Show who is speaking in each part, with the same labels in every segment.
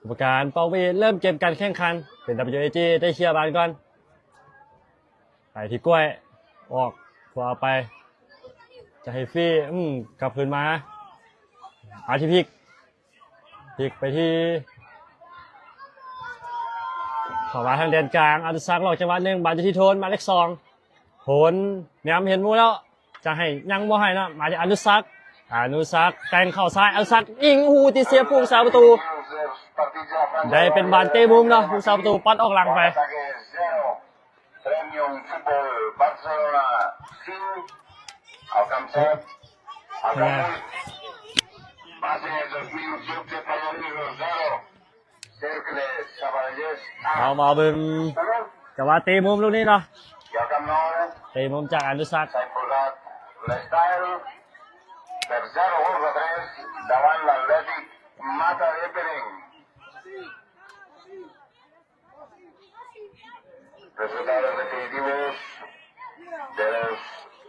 Speaker 1: กรรมการเป่าเวทเริ่มเกมการแข่งขันเป็น WAG ได้เคลียร์บอลก่อนไปที่กล้วยออกขวาไปจะให้ฟรีกลับคืนมาอาที่พลิกไปที่ขวาทางแดนกลางอนุสักหลอกจังหวะหนึ่งบอลจะที่โทนมาเล็ก2โทนแนมเห็นมูแล้วจะให้ยังบ่ให้นะมาที่อนุสักแต่งเข้าซ้ายอนุสักยิงหูที่เสียผู้สาประตูได้เป็นบอลเตะมุมเนาะผู้สาประตูปัดออกหลังไปเอามาบึงจังหวะเตะมุมลูกนี้เนาะเตะมุมจากอนุสัก
Speaker 2: Tercero, Borja 3, davant l'Atlètic Mata de Pereng. Resultados definitivos de los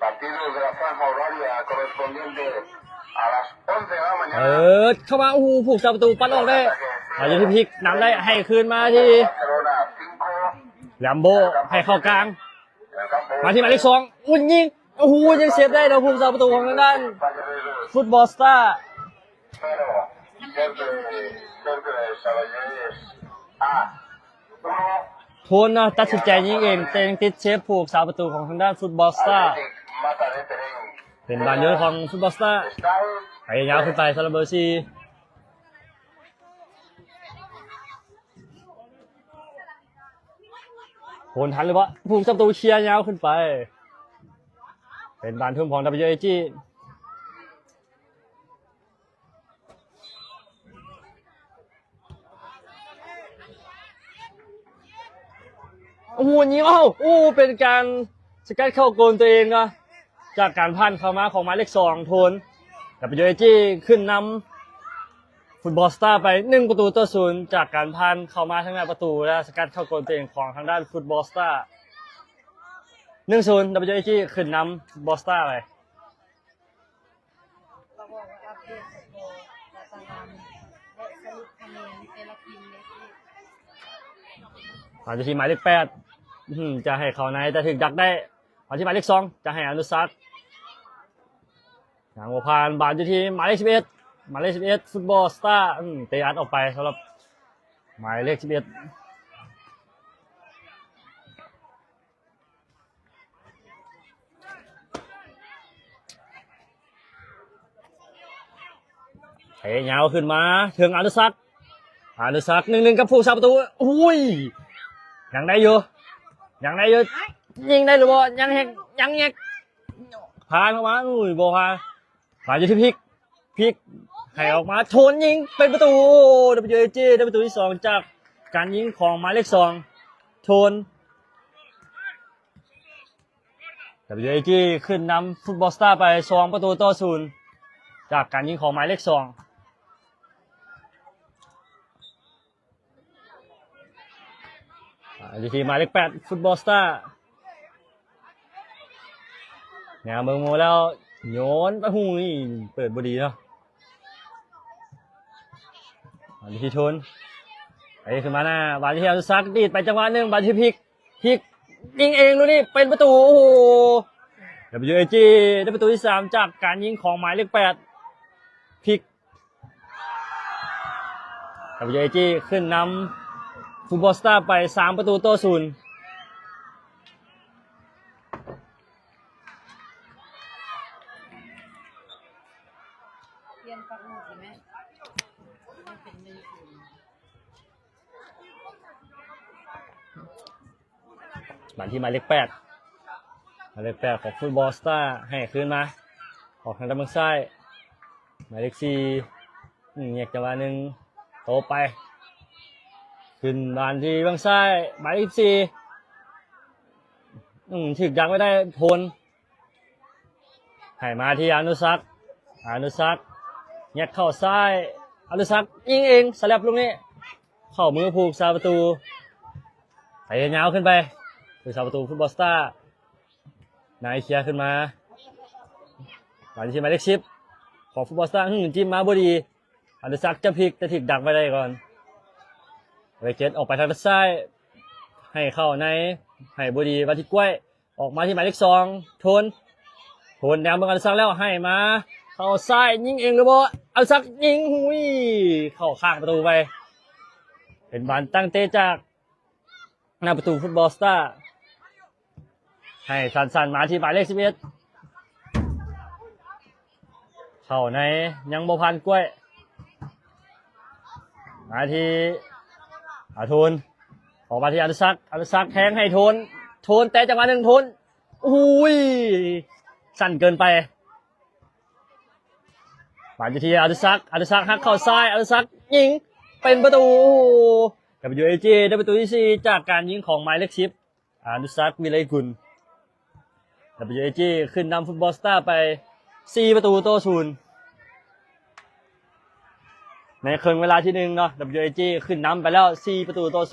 Speaker 2: partidos de la franja horaria correspondiente a las 11 de la mañana.
Speaker 1: เข้ามาผู้สาประตูปัดออกได้มาอยู่ที่พลิกนำได้ให้คืนมาที่แลมโบให้เข้ากลางมาที่หมายเลข2อุ่นยิงยังเซฟได้เราผู้สาประตูของทางด้านฟุตบอลสตาร์โทนนะตัดสินใจยิงเองแต่ยังติดเชฟผูกสาประตูของทางด้านฟุตบอลสตาร์เป็นบอลเยอะของฟุตบอลสตาร์ไปยาวขึ้นไปซาลาเบอร์ซีโทนทันหรือเปล่าผูกสาประตูเชียร์ยาวขึ้นไปเป็นบอลทุ่มของ WAGยิงเป็นการสกัดเข้าโกนตัวเองนะจากการพันเข้ามาของหมายเลข2โทน WAG ขึ้นนำฟุตบอลสตาร์ไป1-0จากการพันเข้ามาทางหน้าประตูและสกัดเข้าโกนตัวเองของทางด้านฟุตบอลสตาร์1-0 WAG ขึ้นนำฟุตบอลสตาร์ไปมาที่หมายเลข8จะให้เขาในจะถึงดักได้มาที่หมายเลข2จะให้อนุสักอย่างวัวพานบาลที่หมายเลข11ฟุตบอลสตาร์เตะอัดออกไปสำหรับหมายเลข11เตะยาวขึ้นมาถึงอนุสัก1-1กับผู้สาประตูยังได้อยู่ยิงได้หรือเปล่ายังแฮกพานเข้ามาโบพานมาอยู่ที่พลิกให้ออกมาโทนยิงเป็นประตู WAG ได้ประตูที่2จากการยิงของหมายเลข2โทน WAG ขึ้นนำฟุตบอลสตาร์ไป2-0จากการยิงของหมายเลข2อยู่ที่หมายเลข8ฟุตบอลสตาร์เนี่ยเมืองโมแล้วโยนไปเปิดบดีเนาะอยู่ที่โทนไปขึ้นมาหน้าบาที่อนุสักดีดไปจังหวะหนึ่งบาที่พลิกยิงเองดูนี่เป็นประตูWAG ได้ประตูที่3จากการยิงของหมายเลข8พลิก WAG ขึ้นนำฟุตบอลสตาร์ไป3-0บัตรที่หมายเลข8ของฟุตบอลสตาร์ให้คืนมาออกทางด้านซ้ายหมายเลข4เงียบจังหวะหนึ่งโตไปขึ้นบานที่บางซ้ายหมายเลข4ถึกยังไม่ได้โทนให้มาที่อนุสักเงียบเข้าซ้ายอนุสักยิงเองสลับลูกนี้เข้ามือผูกสาประตูไปยาวขึ้นไปผูกสาประตูฟุตบอลสตาร์นายเคลียร์ขึ้นมาบานที่หมายเลข10ของฟุตบอลสตาร์จิ้มมาบดีอนุสักจะพลิกจะถึกดักไปได้ก่อน เวเกตออกไปทางด้านซ้ายให้เข้าในให้บดีมาที่กล้วยออกมาที่หมายเลข2โทนแนวเมืองอนุสักแล้วให้มาเข้าซ้ายยิงเองหรือบ่อนุสักยิงหุยเข้าข้างประตูไปเป็นบอลตั้งเตะจากหน้าประตูฟุตบอลสตาร์ให้สันๆมาที่หมายเลข11เข้าในยังบ่พันกล้วยมาที่โทนออกมาที่อนุสักแทงให้โทนแต่จังหวะหนึ่งโทนอุ้ยสั้นเกินไปมาที่อนุสักหักเข้าซ้ายอนุสักยิงเป็นประตู WAG ได้ประตูที่4จากการยิงของหมายเลข10อนุสักวิไลกุล WAG ขึ้นนำฟุตบอลสตาร์ไป4ประตูต่อ0ในครึ่งเวลาที่1เนาะ WAG ขึ้นนำไปแล้ว4ประตูต่อ0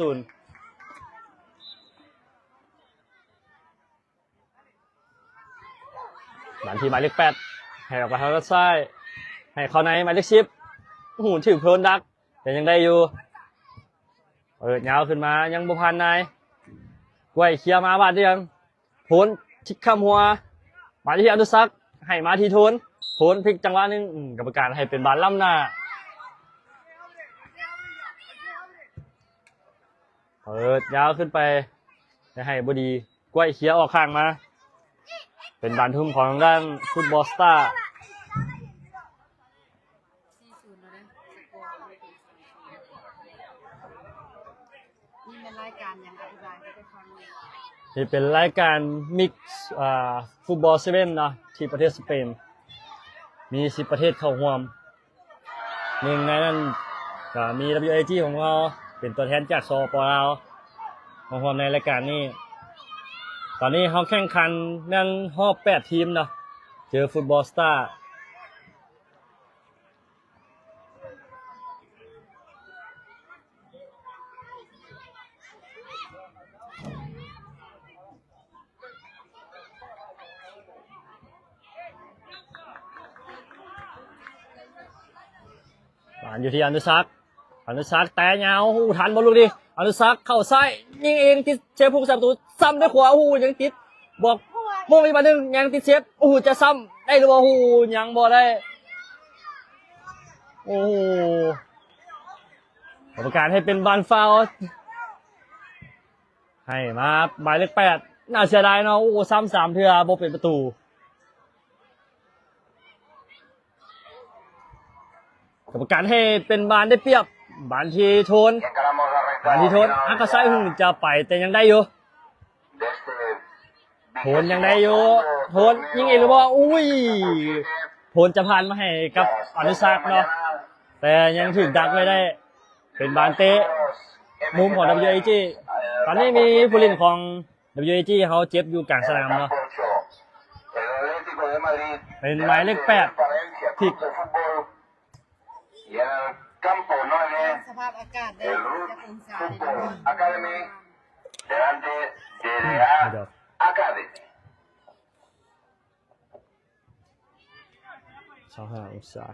Speaker 1: หลังที่หมายเลข8ให้ออกไปทางด้านซ้ายให้เข้าในหมายเลข10หูถือเพลินดักแต่ยังได้อยู่เปิดยาวขึ้นมายังบุพันนายกล้วยเคลียร์มาบาดเดียวโทนชิกข้ามหัวมาที่อนุสักให้มาที่โทนพลิกจังหวะนึงกรรมการให้เป็นบาลล้ำหน้าเปิดยาวขึ้นไปให้บดีกล้วยเคลียร์ออกข้างมาเป็นบานทุ่มของด้านฟุตบอลสตาร์
Speaker 3: นี่เป็นรายการอย่างอธิบายให้ได้ฟังเลย
Speaker 1: นี่เป็นรายการมิกซ์ฟุตบอลเซเว่นเนาะที่ประเทศสเปนมี10ประเทศเข้าร่วมหนึ่งในนั้นก็มี WAG ของเราเป็นตัวแทนจากสปลาวมาร่วมในรายการนี้ตอนนี้เขาแข่งขันนั่นรอบ8ทีมเนาะเจอฟุตบอลสตาร์อยู่ที่อนุสักแต่ยาวทันบอลลูกดิอนุสักเข้าซ้ายยิงเองติดเชฟพุ่งประตูซ้ำด้วยขวายังติดบอกโม่อีกมาหนึ่งยังติดเชฟจะซ้ำได้หรือเปล่ายังบ่ได้กรรมการให้เป็นบอลฟาวล์ให้มาหมายเลข8น่าเสียดายเนาะซ้ำ3เทื่อบ่เป็นประตูกรรมการให้เป็นบานได้เปรียบบานที่โทนอักซ้ายจะไปแต่ยังได้อยู่โทนยังได้อยู่โทนยิงเองหรือเปล่าโทนจะผ่านมาให้กับอนุสักเนาะแต่ยังถึงดักไม่ได้เป็นบานเตะมุมของ WAG ตอนนี้มีผู้เล่นของ WAG เขาเจ็บอยู่กลางสนามเนาะเป็นหมายเลข8ผิด
Speaker 3: สภาพอากาศได้จะองศาได้
Speaker 2: Academy delante de la Academy
Speaker 1: 25 องศา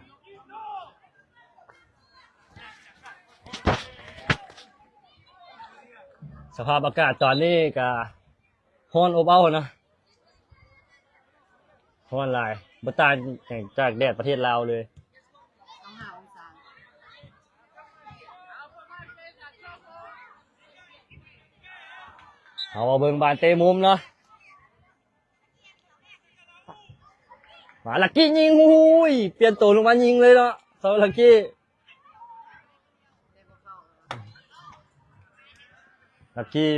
Speaker 1: สภาพอากาศตอนนี้ก็ร้อนอบอ้าวนะร้อนหลายบ่ต่างจากแดดประเทศลาวเลย
Speaker 3: 25 องศา
Speaker 1: เอาเบิ่งบานเตะมุมเนาะมาลักกี้ยิงเปลี่ยนตัวลงมายิงเลยเนาะเขาลักกี้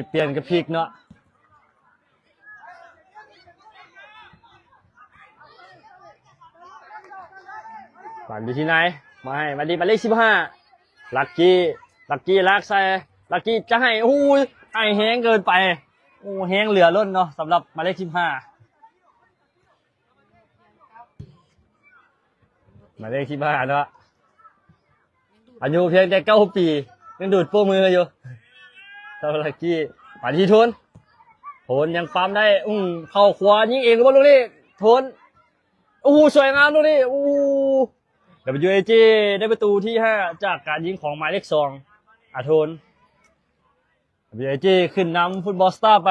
Speaker 1: เปลี่ยนกับพลิกเนาะปั่นอยู่ที่ไหนมาดีมาเลข15ลักกี้ลากใส่ลักกี้จะให้ไอแห้งเกินไปแห้งเหลือล้นเนาะสำหรับหมายเลข15หมายเลข15เนาะอายุเพียงแต่9 ปียังดูดโป้มืออยู่สำหรับลักกี้มาที่โทนยังปั๊มได้เข้าขวายิงเองหรือเปล่าลูกนี่โทนสวยงามลูกนี่WAG ได้ประตูที่5จากการยิงของหมายเลข2โทน WAG ขึ้นนำฟุตบอลสตาร์ไป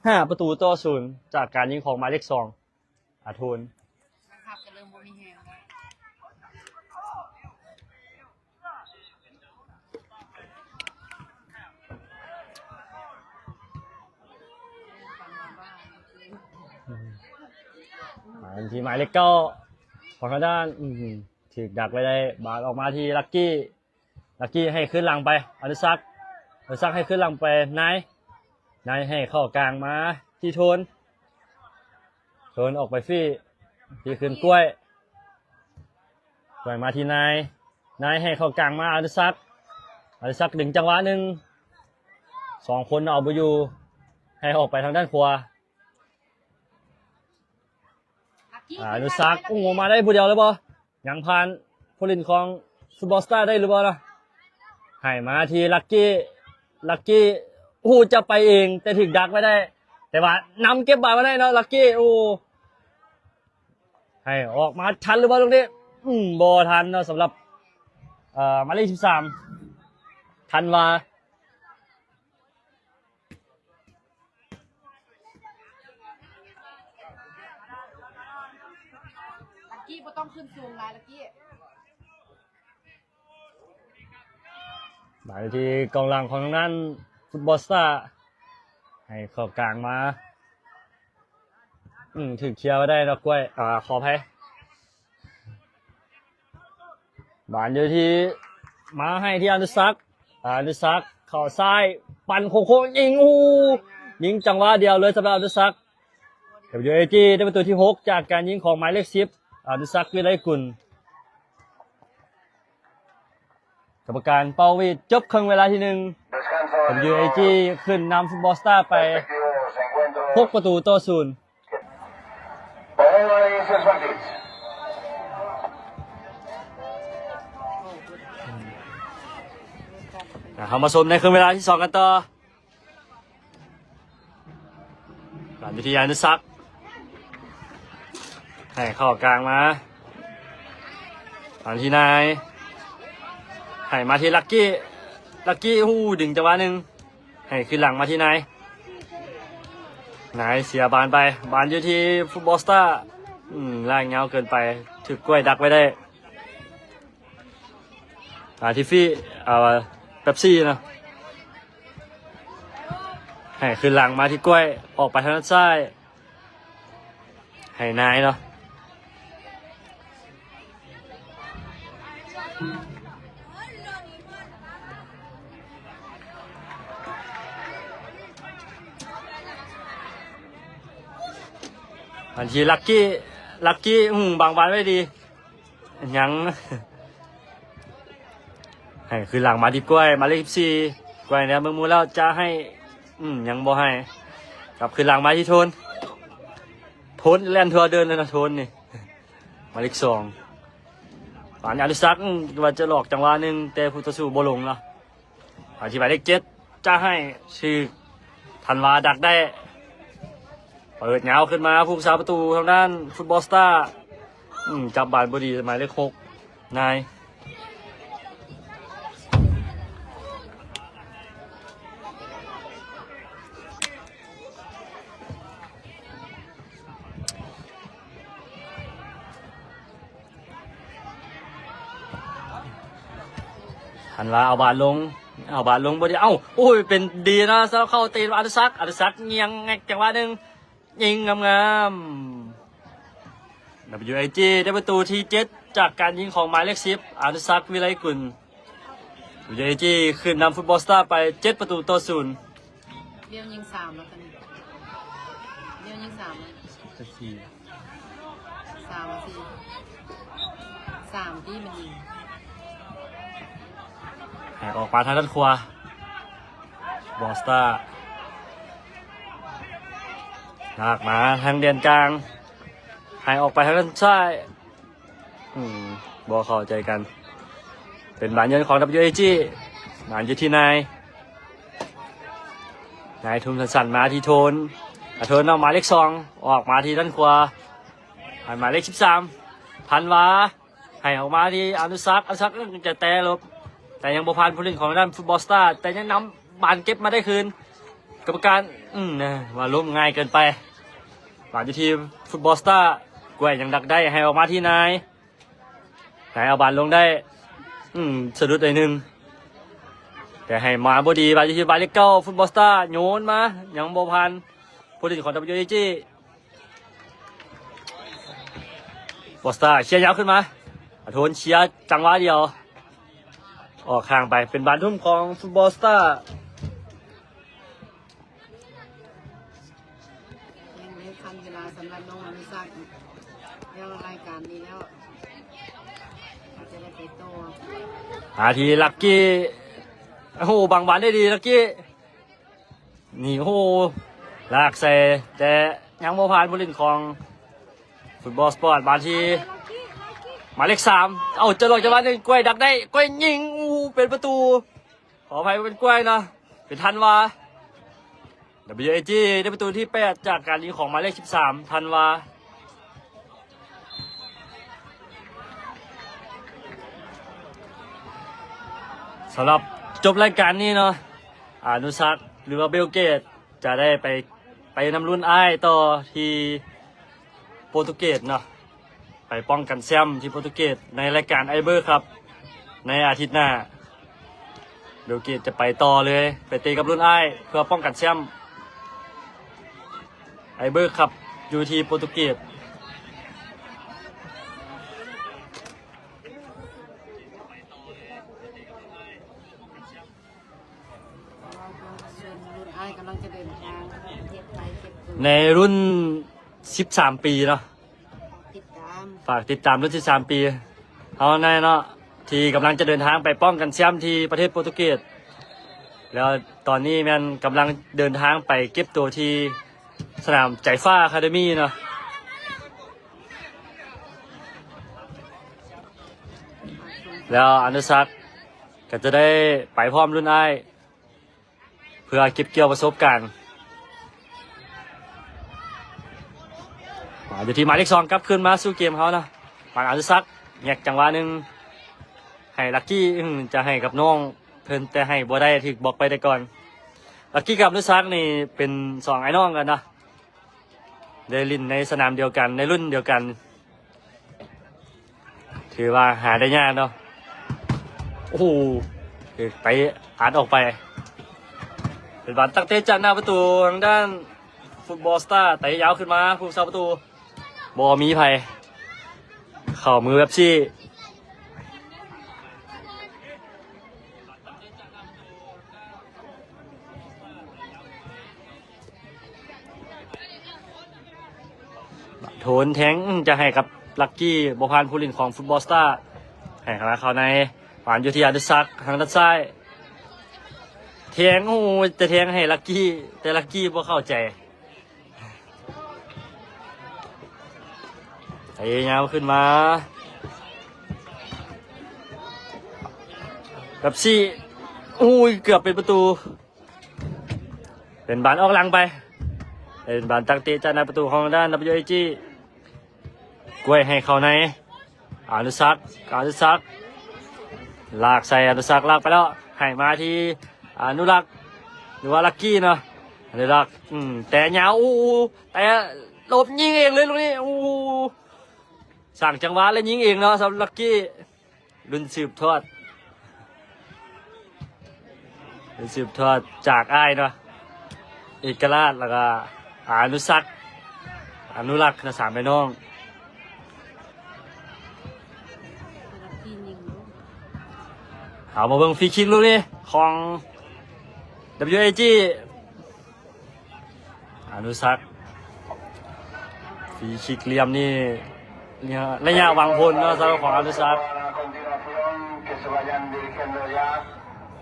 Speaker 1: 5-0จากการยิงของหมายเลข2อาทูน
Speaker 3: ครับจะเริ่มบ่มีแฮงแล้วฟังมาบ้าง
Speaker 1: ทีหมายเลข9ของทางด้านถึกดักไว้ได้บาดออกมาที่ลักกี้ให้ขึ้นหลังไปอนุสักให้ขึ้นหลังไปนายให้เข้ากลางมาที่โทนออกไปฟี่ที่ขึ้นกล้วยมาที่นายให้เข้ากลางมาอนุสักดึงจังหวะหนึ่ง2คนเอาไปอยู่ให้ออกไปทางด้านขวาอนุสักมาได้ผู้เดียวเลยบ่ยังผ่านผู้เล่นของฟุตบอลสตาร์ได้หรือเปล่าล่ะให้มาที่ลักกี้จะไปเองแต่ถึงดักไม่ได้แต่ว่านำเก็บบาลมาได้เนาะลักกี้ให้ออกมาทันหรือเปล่าตรงนี้บอทันเนาะสำหรับหมายเลข13ทันว่า
Speaker 3: ลักกี้บ่ต้องขึ้นสูงหลายลักกี้
Speaker 1: หมายที่กองหลังของทางนั้นฟุตบอลสตาร์ให้เข้ากลางมาถึงเคลียร์ไว้ได้นะกล้วยขออภัยบานอยู่ที่มาให้ที่อนุสักเข้าซ้ายปั่นโค้งยิงจังหวะเดียวเลยสำหรับอนุสักWAG ได้ประตูที่6จากการยิงของหมายเลข10อนุสักวิไลกุลกรรมการเป่าวีดจบครึ่งเวลาที่1 WAG ขึ้นนำฟุตบอลสตาร์ไป6-0เข้ามาชมในครึ่งเวลาที่2กันต่อการวิทยานุสักให้เข้ากลางมาตอนที่นายให้มาที่ลักกี้ดึงจังหวะหนึ่งให้ขึ้นหลังมาที่นายเสียบานไปบานอยู่ที่ฟุตบอลสตาร์ล่างเงาเกินไปถึกกล้วยดักไว้ได้ที่ฟี่เป๊ปซี่นะให้ขึ้นหลังมาที่กล้วยออกไปทางด้านซ้ายให้นายเนาะอันที่ลักกี้บางบานไว้ดียังให้คือหลังมาที่กล้วยมาเลข14กล้วยเนี่ยเมื่อมูแล้วจะให้ยังบ่ให้กลับคือหลังมาที่โทนแล่นทัวเดินเลยนะโทนนี่มาเลข2ปานอนุสักว่าจะหลอกจังหวะหนึ่งแต่ผู้ต่อสู้บ่ลงเนาะอันที่หมายเลข7จะให้ชื่อธันวาดักได้เปิดเงาขึ้นมาผู้สาประตูทางด้านฟุตบอลสตาร์จับบานบดีหมายเลข6นายหันว่าเอาบาทลงบ่ได้เป็นดีนะสำหรับเข้าตีนอนุสักเงียงจังหวะหนึ่งยิงงามๆ WAG ได้ประตูที่7จากการยิงของหมายเลข10อนุสักวิไลกุล WAG ขึ้นนำฟุตบอลสตาร์ไป7-0
Speaker 3: เลี้ยวยิง3แล้วกันเลี้ยวยิง3แล้ว3ที่มันยิง
Speaker 1: ออกมาทางด้านขวาบอลสตาร์ลากมาทางเดียนกลางให้ออกไปทางด้านซ้ายบอลเข้าใจกันเป็นบานยนของ WAG บานอยู่ที่นายทุ่มสั่นมาที่โทนเอาหมายเลข2ออกมาที่ด้านขวาหมายเลข13พันวาให้ออกมาที่อนุสักจะแต่ลบแต่ยังบ่ผ่านผู้เล่นของด้านฟุตบอลสตาร์แต่ยังนำ บานเก็บมาได้คืนกรรมการนะว่าล้มง่ายเกินไปบานอยู่ที่ฟุตบอลสตาร์กล้วยยังดักได้ให้ออกมาที่นายเอาบานลงได้สะดุดไอ้หนึ่งแต่ให้มาบดีบานอยู่ที่บานเล็กเก้าฟุตบอลสตาร์โยนมายังโบพันผู้ติดของ WAG บอลสตาร์เชียร์ยาวขึ้นมาโทนเชียร์จังหวะเดียวออกข้างไปเป็นบานทุ่มของฟุตบอลสตาร์
Speaker 3: ยังไม่ทันเวลาสำหรับน้องอนุสักดิ์แล้วรายการนี้แล้วอาจจะได้ไปโต
Speaker 1: ทีลักกี้โอ้โหบังบานได้ดีลักกี้นี่โอ้โหลากใส่แต่ยังโมพานผู้เล่นของฟุตบอลสปอร์ตบานทีหมายเลข3เอาจะลงจังหวะหนึ่งกล้วยดักได้กล้วยยิงเป็นประตูขออภัยเป็นกล้วยนะเป็นธันวา WAG ได้ประตูที่8จากการยิงของหมายเลข13ธันวาสำหรับจบรายการนี้เนาะอนุสักหรือว่าเบลเกตจะได้ไปนำรุ่นอ้ายต่อที่โปรตุเกสเนาะไปป้องกันแชมป์ที่โปรตุเกสในรายการไอเบอร์ครับในอาทิตย์หน้าเบลเกตจะไปต่อเลยไปเตะกับรุ่นอ้ายเพื่อป้องกันแชมป์ไอเบอร์ครับอยู่ที่โปรตุเกส
Speaker 3: กำลังจะเดินทางประเทศไทยเก็บตัว
Speaker 1: ในรุ่น13ปีเนาะ
Speaker 3: ติดตาม
Speaker 1: ฝากติดตามรุ่น13ปีเอาแน่เนาะที่กำลังจะเดินทางไปป้องกันแชมป์ที่ประเทศโปรตุเกสแล้วตอนนี้แมันกำลังเดินทางไปเก็บตัวที่สนามใจฟ้าอะคาเดมี่เนาะแล้วอนุสักดิ์ก็จะได้ไปพร้อมรุ่นอ้ายเพื่อเก็บเกี่ยวประสบการณ์เดี๋ยวทีมหมายเลข2กลับขึ้นมาสู้เกมเขานะบางอนุสักดิ์แยกจังหวะหนึ่งให้ลักกี้จะให้กับน้องเพิ่นแต่ให้บ่ได้ถึกบอกไปได้ก่อนลักกี้กับอนุสักดิ์นี่เป็น2ไอ้น้องกันนะได้ลินในสนามเดียวกันในรุ่นเดียวกันถือว่าหาได้ยากเนาะโอ้โหไปอ่านออกไปเป็นบอลตั้งเตะจากหน้าประตูทางด้านฟุตบอลสตาร์เตะยาวขึ้นมาผู้สาประตูบอมีภัยเข่ามือแบบชี้โถนแทงจะให้กับลักกี้บอพานผู้เล่นของฟุตบอลสตาร์ให้เขาในหวานอยู่ที่อนุสักดิ์ทางด้านซ้ายแทงโอ้จะแทงให้ลักกี้แต่ลักกี้บ่เข้าใจไอ้ยาวขึ้นมาแบบซี่เกือบเป็นประตูเป็นบานออกหลังไปเป็นบานตั้งเตะจากในประตูของด้าน WAG กล้วยให้เขาในอนุสักดิ์ลากใส่อนุสักดิ์ลากไปแล้วให้มาที่อนุรักษ์หรือว่าลักกี้เนาะอนุรักษ์แต่ยาวแต่หลบยิงเองเลยลูกนี้สั่งจังหวะแล้วยิงเองเนาะสำหรับลักกี้รุ่นสืบทอดจากอ้ายเนาะเอกราชแล้วก็อนุสักดิ์อนุรักษ์นะ3พี่น้องเอามาเบิ่งฟรีคิกลูกนี้ของ WAG อนุสักดิ์ฟรีคิกเหลี่ยมนี่ระยะวางพลเนาะสำหรับของอนุสักดิ์
Speaker 2: Que se vayan dirigiendo ya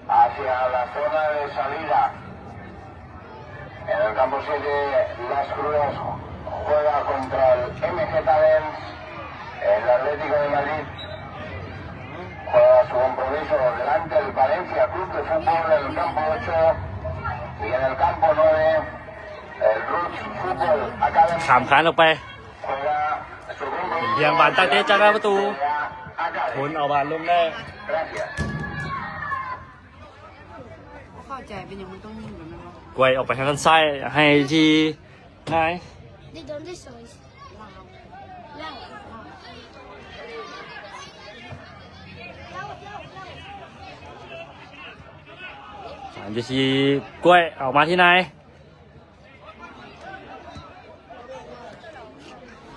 Speaker 2: hacia la zona de salida. En el campo 7, Las Cruces juega contra el MZ Dens. El Atlético de Madrid juega su compromiso delante del Valencia Club de Fútbol en el campo 8 y en el campo 9 el Roots Fútbol Academy
Speaker 1: ขามขานออกไป
Speaker 2: juega su
Speaker 1: เพียง
Speaker 2: compromiso
Speaker 1: บานตั้งเตะจากหน้าประตู
Speaker 2: Academy.
Speaker 1: ผลเอาบานลงได้
Speaker 2: Gracias.
Speaker 3: เข้าใจเป็นอย่างมันต้องยิงแบบนั้นวะ
Speaker 1: กล้วยออกไปทางด้านซ้ายให้ที่นาย
Speaker 4: ¿De dónde sois?
Speaker 3: ลาว
Speaker 1: อยู่ที่กล้วยออกมาที่นาย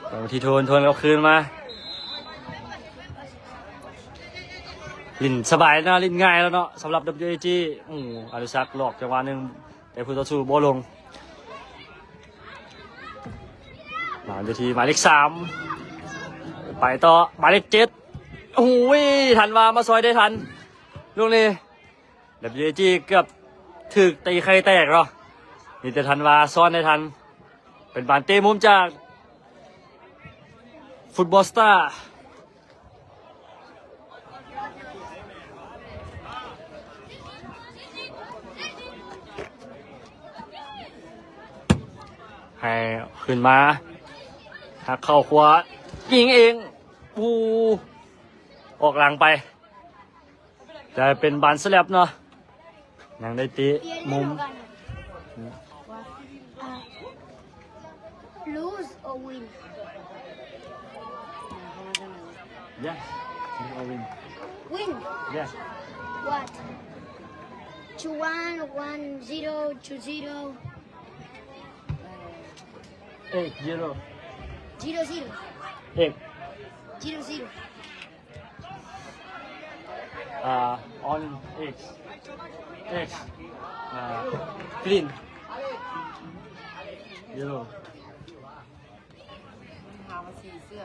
Speaker 1: เอาที่โทนเอาคืนมาลิ้นสบายนะลิ้นง่ายแล้วเนาะสำหรับ WAG อนุสักหลอกจังหวะหนึ่งแต่ผู้ต่อสู้โบลงมาอยู่ที่หมายเลข3ไปต่อหมายเลข7โอ้ยทันมาซอยได้ทันลูกนี้ WAG เกือบถึกตีไข่แตกหรอนี่แต่ทันซ้อนได้ทันเป็นบานเตะมุมจากฟุตบอลสตาร์ให้ขึ้นมาหักเข้าขวายิงเองออกหลังไปจะเป็นบานสแลบเนาะยังได้ตี
Speaker 4: ¿Pierde
Speaker 1: มุม
Speaker 4: o gana? ¿Lose o win?
Speaker 1: Yes win
Speaker 4: Win.
Speaker 1: Yes
Speaker 4: What? 2-1, 1-0, 2-0,
Speaker 1: 0
Speaker 4: 0-0, 0-0.
Speaker 1: On X clean 0
Speaker 3: หามาสีเสื้อ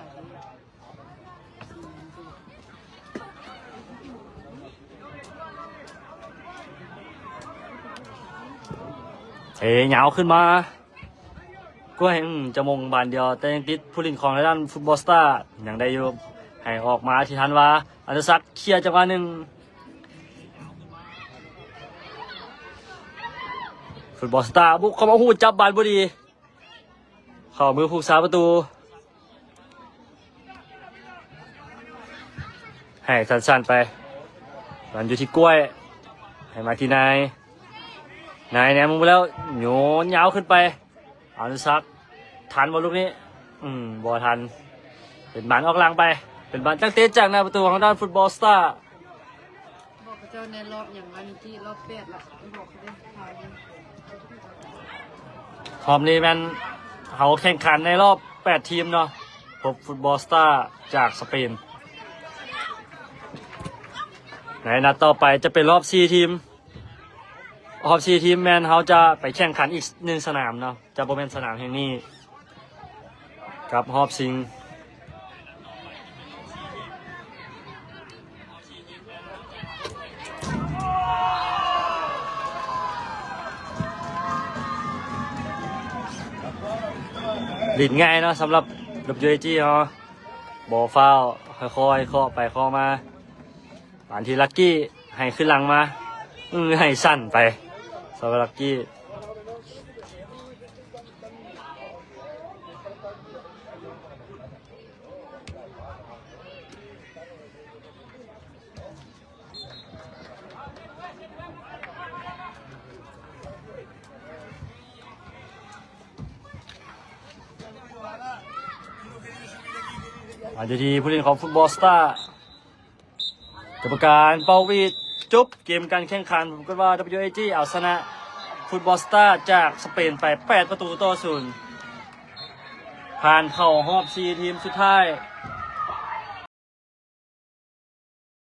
Speaker 3: สี
Speaker 1: เหงาขึ้นมาก็เห็นจะมงบานเดียวแต่ยังติดผู้ลินของในด้านฟุตบอลสตาร์ยังได้อยู่ให้ออกมาที่ทันว่าอันตสักเคลียร์จังหวะหนึ่งฟุตบอลสตาร์บุกเข้ามาหูจับบานพอดีเข้ามือผู้สาประตูให้สั้นๆไปมันอยู่ที่กล้วยให้มาที่นายเนี่ยมึงไปแล้วโยนยาวขึ้นไปอนุสักทันบอลลูกนี้บอลทันเป็นบานออกหลังไปเป็นบานตั้งเตะจากหน้าประตูของด้านฟุตบอลสตาร์
Speaker 3: บอกกับเจ้าในรอบอย่างอันที่รอบ8ละบอกเขาได้ทาย
Speaker 1: รอบนี้แมันเขาแข่งขันในรอบ8ทีมเนาะพบฟุตบอลสตาร์จากสเปนในนัดต่อไปจะเป็นรอบ4ทีมรอบ4ทีมแมนเขาจะไปแข่งขันอีก1สนามเนาะจะบ่เป็นสนามแห่งนี้กับรอบชิงลิ้นง่ายเนาะสำหรับ WAG เนาะบอลฟาวค่อยๆเคาะไปเคาะมาบานที่ลักกี้ให้ขึ้นหลังมาให้สั้นไปสำหรับลักกี้อาจจะทีผู้เล่นของฟุตบอลสตาร์กรรมการเป่าวีดจบเกมการแข่งขันผมก็ว่า WAG เอาชนะฟุตบอลสตาร์จากสเปนไป8-0ผ่านเข้ารอบ4ทีมสุดท้าย